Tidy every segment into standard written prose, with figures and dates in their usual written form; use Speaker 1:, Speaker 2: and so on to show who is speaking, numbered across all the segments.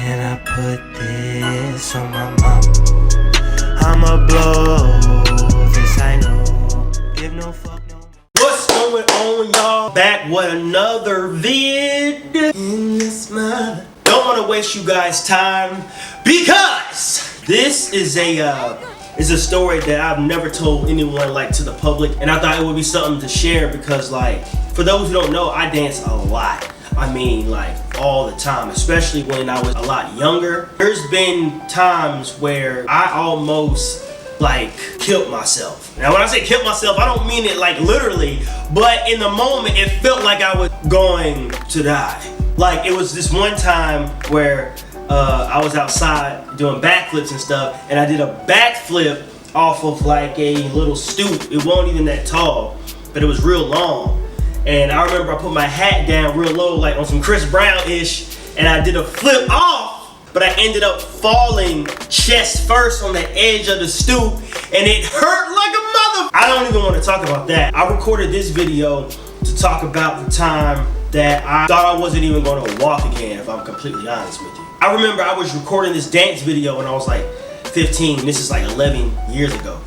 Speaker 1: And I put this on my mom. I'ma blow this, I know. Give no fuck no more.
Speaker 2: What's going on, y'all? Back with another vid
Speaker 1: In this mother.
Speaker 2: Don't want to waste you guys' time because this is a story that I've never told anyone, like, to the public, and I thought it would be something to share because, like, for those who don't know, I dance a lot. I mean, like, all the time, especially when I was a lot younger. There's been times where I almost, like, killed myself. Now, when I say killed myself, I don't mean it, like, literally, but in the moment, it felt like I was going to die. Like, it was this one time where I was outside doing backflips and stuff, and I did a backflip off of, like, a little stoop. It wasn't even that tall, but it was real long. And I remember I put my hat down real low, like on some Chris Brown-ish, and I did a flip off, but I ended up falling chest first on the edge of the stoop, and it hurt like a mother. I don't even want to talk about that. I recorded this video to talk about the time that I thought I wasn't even going to walk again, if I'm completely honest with you. I remember I was recording this dance video when I was like 15. This is like 11 years ago.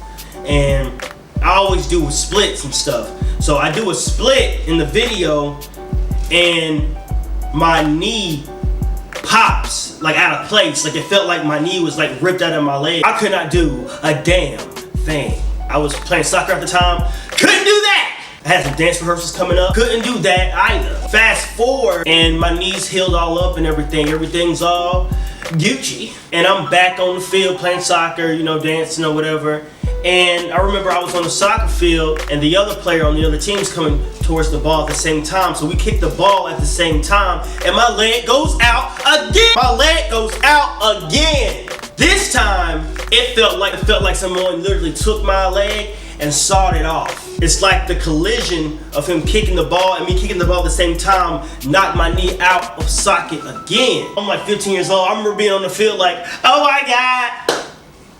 Speaker 2: And I always do splits and stuff. So I do a split in the video and my knee pops like out of place. Like, it felt like my knee was like ripped out of my leg. I could not do a damn thing. I was playing soccer at the time. Couldn't do that. I had some dance rehearsals coming up. Couldn't do that either. Fast forward and my knees healed all up and everything. Everything's all Gucci. And I'm back on the field playing soccer, you know, dancing or whatever. And I remember I was on the soccer field and the other player on the other team's coming towards the ball at the same time. So we kick the ball at the same time and my leg goes out again. My leg goes out again. This time it felt like someone literally took my leg and sawed it off. It's like the collision of him kicking the ball and me kicking the ball at the same time knocked my knee out of socket again. I'm like 15 years old. I remember being on the field like, oh my God,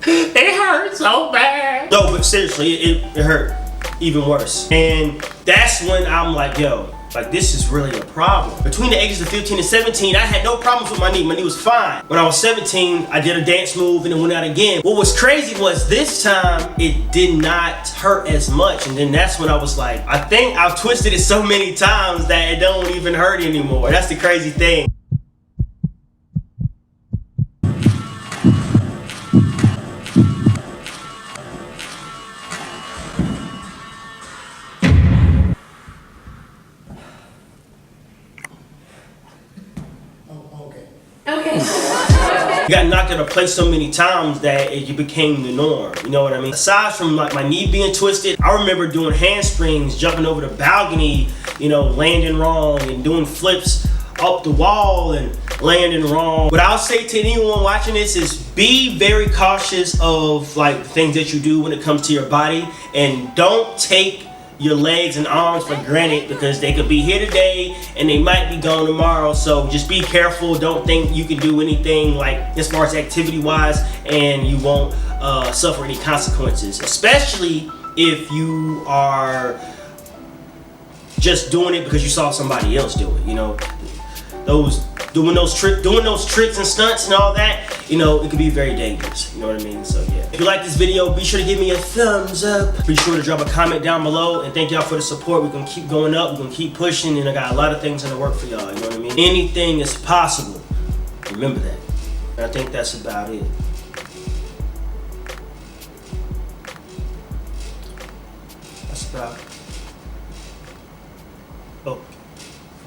Speaker 2: it hurts so bad. No, but seriously, it hurt even worse. And that's when I'm like, yo, like, this is really a problem. Between the ages of 15 and 17, I had no problems with my knee. My knee was fine. When I was 17, I did a dance move and it went out again. What was crazy was this time, it did not hurt as much. And then that's when I was like, I think I've twisted it so many times that it don't even hurt anymore. That's the crazy thing. You got knocked out of place so many times that it became the norm. You know what I mean? Aside from like my knee being twisted, I remember doing handsprings, jumping over the balcony, you know, landing wrong and doing flips up the wall and landing wrong. What I'll say to anyone watching this is be very cautious of like the things that you do when it comes to your body, and don't take your legs and arms for granted because they could be here today and they might be gone tomorrow. So just be careful. Don't think you can do anything like as far as activity wise and you won't suffer any consequences, especially if you are just doing it because you saw somebody else do it. You know, doing those tricks and stunts and all that, you know, it could be very dangerous. You know what I mean? So yeah. If you like this video, be sure to give me a thumbs up. Be sure to drop a comment down below, and thank y'all for the support. We're gonna keep going up, we're gonna keep pushing, and I got a lot of things in the work for y'all. You know what I mean? Anything is possible. Remember that. And I think that's about it. That's about it. Oh.